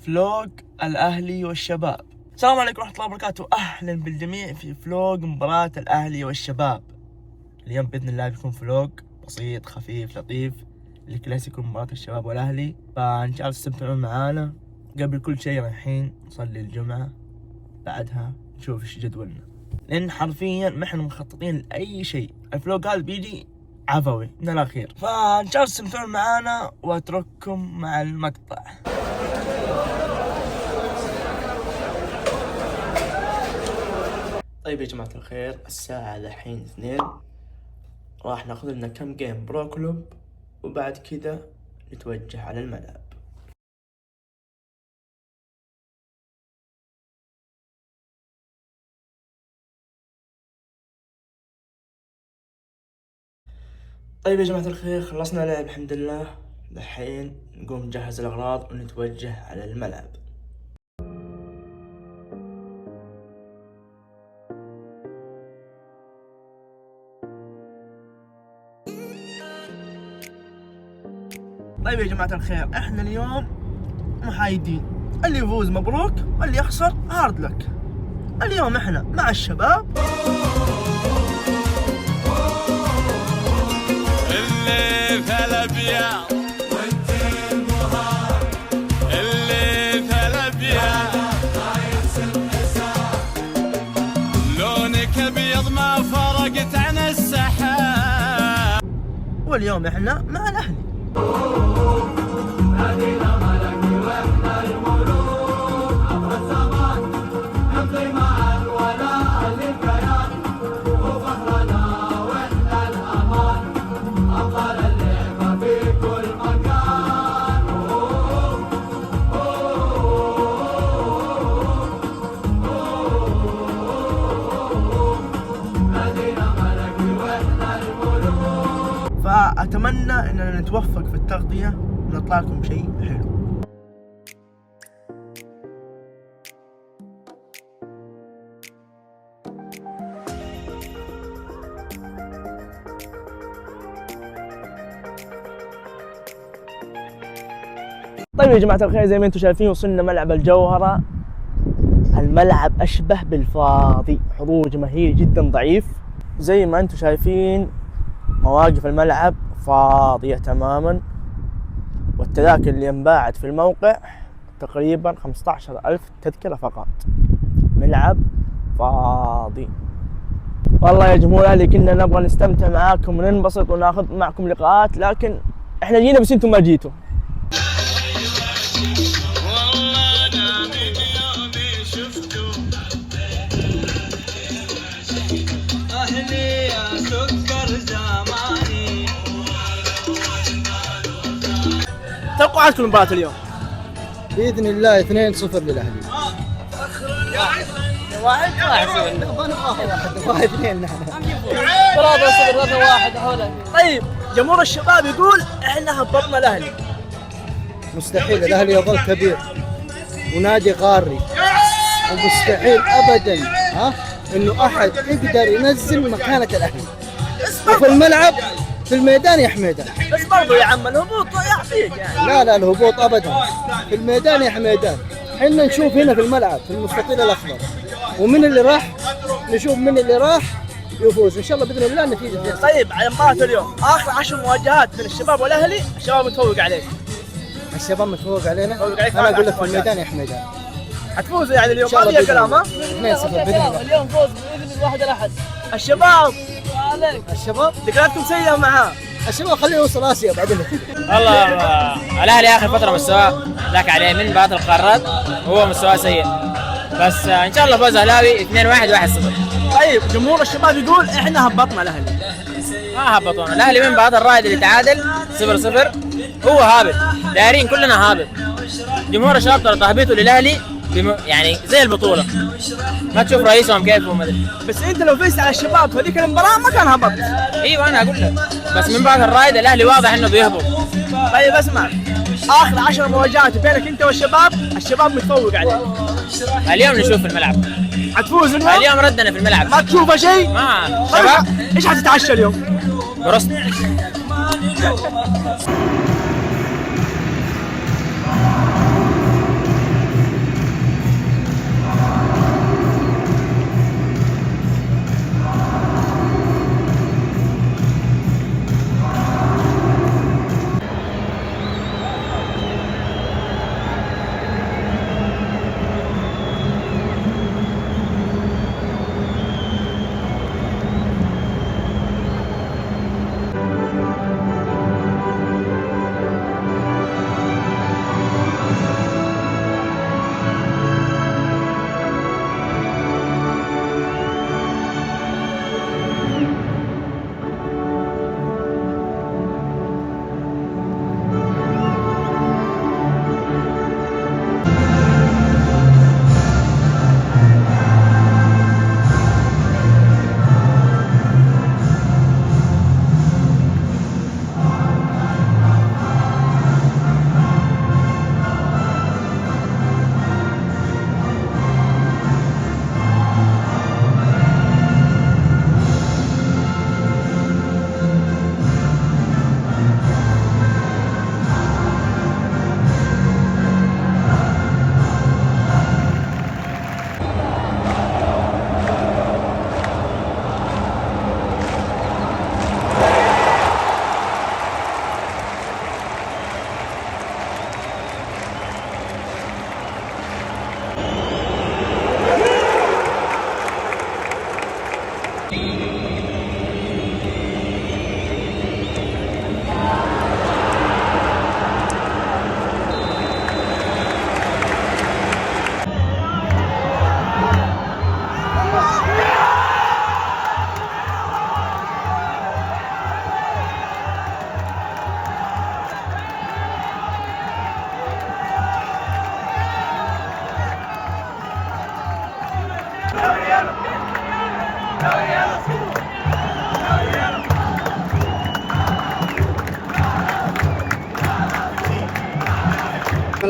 فلوق الأهلي والشباب. السلام عليكم ورحمة الله وبركاته، أهلا بالجميع في فلوق مباراة الأهلي والشباب. اليوم بإذن الله بيكون فلوق بسيط خفيف لطيف الكلاسيكو مباراة الشباب والأهلي، فإن شاء الله تستمتعون معانا. قبل كل شيء رايحين نصلي الجمعة، بعدها نشوف ايش جدولنا، لأن حرفيا ما احنا مخططين لأي شيء. الفلوق هذا بيجي عفوي من الأخير، فإن شاء الله تستمتعون معانا وأترككم مع المقطع. طيب يا جماعة الخير، الساعة الحين 2، راح ناخذ لنا كم جيم برو كلوب وبعد كذا نتوجه على الملعب. طيب يا جماعة الخير، خلصنا لعب الحمد لله، الحين نقوم نجهز الأغراض ونتوجه على الملعب. طيب يا جماعة الخير، احنا اليوم محايدين، اللي يفوز مبروك واللي يخسر هارد لك. اليوم احنا مع الشباب اللي في الابيض وانت المهار، اللي في الابيض عايز الحساب، لونك ابيض ما فرقت عن السحاب. واليوم احنا مع الاهلي. نادينا ملكي واحنا الملوك، عبر الزمان نمضي مع الولاء للكيان، وفخرنا واحنا الامان، ابطال اللعبه في كل مكان. نادينا ملكي واحنا الملوك. فأتمنى أننا نتوفق في التغطية ونطلع لكم شيء حلو. طيب يا جماعة الخير، زي ما انتم شايفين وصلنا ملعب الجوهرة. الملعب أشبه بالفاضي، حضور جماهيري جدا ضعيف. زي ما انتم شايفين مواقف الملعب فاضية تماما، والتذاكر اللي انباعت في الموقع تقريبا 15,000 تذكرة فقط. ملعب فاضي. والله يا جمهور الاهلي كنا نبغى نستمتع معاكم وننبسط وناخذ معكم لقاءات، لكن احنا جينا بس انتم ما جيتوا. والله انا من يومي شفتو اهلي يا سكر زماني. توقعاتكم مباراة اليوم؟ بإذن الله 2-0 للأهلي. واحد 1-2 نحن. 3-0 3-1. طيب جمهور الشباب يقول احنا هبطنا الاهلي. مستحيل، الأهلي يظل كبير ونادي قاري، ومستحيل أبدا إنه أحد يقدر ينزل مكانة الأهلي. وفي الملعب في الميدان يا حميدان. بس برضو يا عم الهبوط يعطيك يعني. لا الهبوط أبدا، في الميدان يا حميدان. حنا نشوف هنا في الملعب في المستطيل الأخضر، ومن اللي راح نشوف من اللي راح يفوز إن شاء الله بإذن الله النتيجة. طيب على مباراة اليوم، آخر 10 مواجهات بين الشباب والأهلي، الشباب متفوق عليك. الشباب متفوق علينا. متفوق عليك. أنا أقول لك في الميدان يا حميدان حتفوزوا يعني اليوم، إن شاء ما الله فيها كلام. ها 2-0 بإذن الله. اليوم فوز بإذن الواحد الأحد. الشباب الشباب ذكرياتكم سيئة معاه. الشباب خليه يوصل آسيا بعدين. والله الاهلي اخر فتره مستواه ذاك عليه من بعض القارات، وهو مستواه سيء، بس ان شاء الله فوز اهلاوي 2-1 1-0. طيب جمهور الشباب يقول احنا هبطنا الاهلي. ما هبطونا الاهلي من بعض الرائد اللي تعادل 0-0، هو هابط، دايرين كلنا هابط. جمهور الشباب ترى تهبيطه للاهلي يعني زي البطوله، ما تشوف رئيسهم كيف ومدري. بس انت لو فزت على الشباب في هذيك المباراة ما كان هبط. ايوه انا اقول لك، بس من بعض الرائد الاهلي واضح انه بيهبط. طيب اسمع، اخر 10 مواجهات بينك انت والشباب، الشباب متفوق عليك. اليوم نشوف في الملعب. حتفوز اليوم ردنا في الملعب. ما تشوفه شيء؟ ما شباب ايش حتتعشى اليوم؟ برست.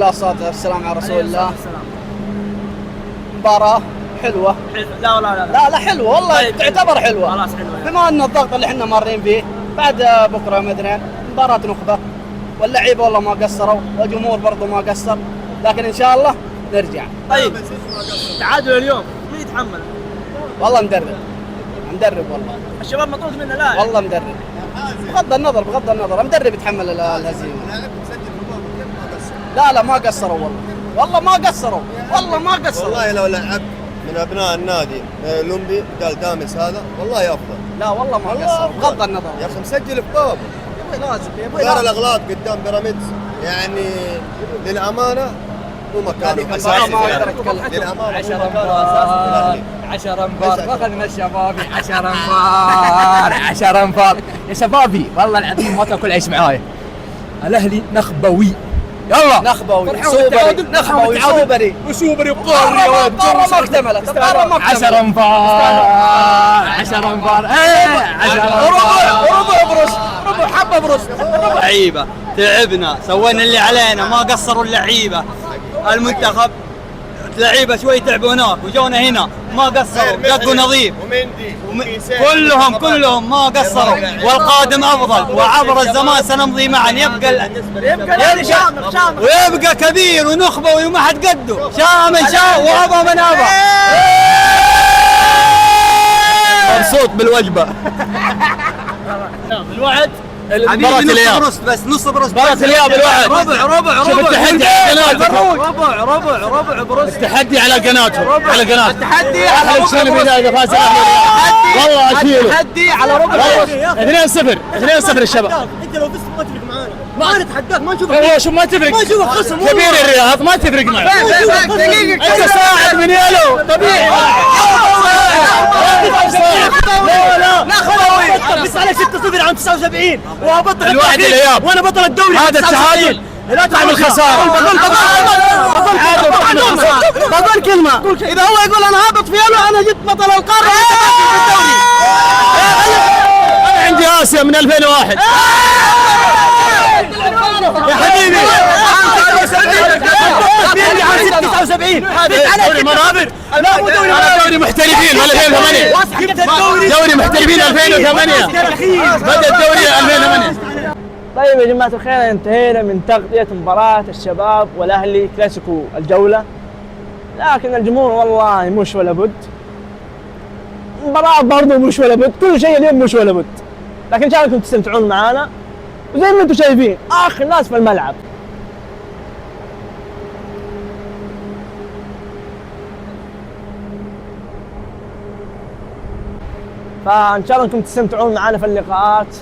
الله والصلاة والسلام على رسول الله. مباراة حلوة. لا ولا لا لا حلوة والله، طيب، تعتبر حلوة. خلاص حلوة. بما ان الضغط اللي احنا مارين فيه بعد بكرة مدرين مباراة نخبة، واللعيبة والله ما قصروا، والجمهور برضو ما قصر، لكن ان شاء الله نرجع. طيب تعادل اليوم مين يتحمل؟ والله مدرب والله. الشباب مطرود منه لا والله مدرب. بغض النظر مدرب يتحمل الهزيمة. لا ما قصروا والله ما قصروا. والله لو لعبت من ابناء النادي لومبي بدال دامس هذا والله افضل. لا والله ما قصروا بغض النظر. يا اخي مسجل في بابه. لازم غير الاغلاط قدام بيراميدز يعني للامانه مو مكانه. ما اقدر اتكلم. للامانه 10 انفار واخذنا الشبابي 10 انفار يا شبابي والله العظيم ما تاكل عيش معايا. الاهلي نخبوي يلا نخبوي سوبري وسوبري وقاري الطارة ما اكتملت 10 انفار 10 انفار 10 ربع حبة بروس. لعيبة تعبنا، سوينا اللي علينا، ما قصروا اللعيبة. المنتخب لعيبة شوي تعبوا هناك وجونا هنا ما قصروا، دقوا نظيف. كلهم ما قصروا، والقادم افضل، وعبر الزمان سنمضي معا. يبقى ويبقى كبير ونخبه وما حد قده. شاء من شاء وابى من ابى. مبسوط بالوجبة. الوعد مباراة اليوم بس نص برص. مباراة اليوم بالوعد. ربع شوف التحدي على قناتكم. ربع برص. التحدي على قناتهم. التحدي على شنو البداية اذا فاز والله اشيله. التحدي على ربع برص. 2-0 الشباب. انت لو فزت ما تفرق معانا، ما نتحداك، ما نشوفك، هو شوف ما تفرق، ما نشوفك خصم. كبير الرياض ما تفرق معك. دقيقة انت ساعد من يالو طبيعي. لا خلاوي بس عليك 6-0 عن 79 وهبطل الوعد الاياب وانا بطل الدوري. هذا التعادل لا تعمل خسارة. بقول كلمة، إذا هو يقول أنا هابط في يلو أنا جبت بطل القارة في الدوري. انا عندي اسيا من 2001 يا حبيبي. بيرجع عن 79 دوري منابر. لا مو دوري دوري محترفين 2008. دوري محترفين 2008. بدأ الدوري 2008. طيب يا جماعة الخير، انتهينا من تغطية مباراة الشباب والأهلي كلاسيكو الجولة، لكن الجمهور والله مش ولا بد، مباراة برضه مش ولا بد، كل شيء اليوم مش ولا بد، لكن إن شاء الله انكم تستمتعون معانا، وزي ما انتم شايفين آخر ناس في الملعب. فإن شاء الله انكم تستمتعون معانا في اللقاءات.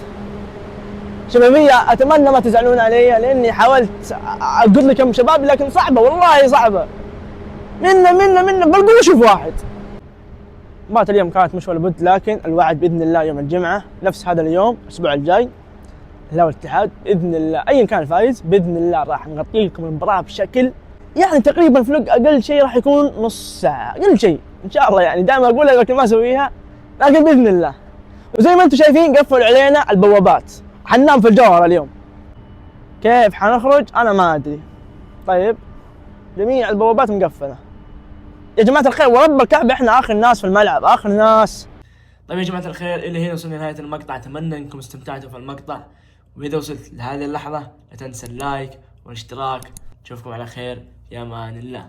شبابية أتمنى ما تزعلون علي، لأني حاولت أقول لكم شباب لكن صعبة والله صعبة. منا بلقوا شوف واحد. مباراة اليوم كانت مش ولا بد، لكن الوعد بإذن الله يوم الجمعة نفس هذا اليوم الأسبوع الجاي الهلال والاتحاد بإذن الله أيا كان الفايز بإذن الله راح نغطي لكم المباراة بشكل يعني تقريبا فلوق أقل شيء راح يكون نص ساعة أقل شيء إن شاء الله. يعني دائما أقولها لكن ما أسويها، لكن بإذن الله. وزي ما أنتم شايفين قفلوا علينا البوابات، حننام في الجوهرة اليوم. كيف حنخرج أنا ما أدري. طيب جميع البوابات مقفلة يا جماعة الخير، ورب الكعبة احنا آخر ناس في الملعب، آخر ناس. طيب يا جماعة الخير، إلى هنا وصلنا لنهاية المقطع، أتمنى أنكم استمتعتوا في المقطع، وإذا وصلت لهذه اللحظة لا تنسى اللايك والاشتراك. نشوفكم على خير، يا أمان الله.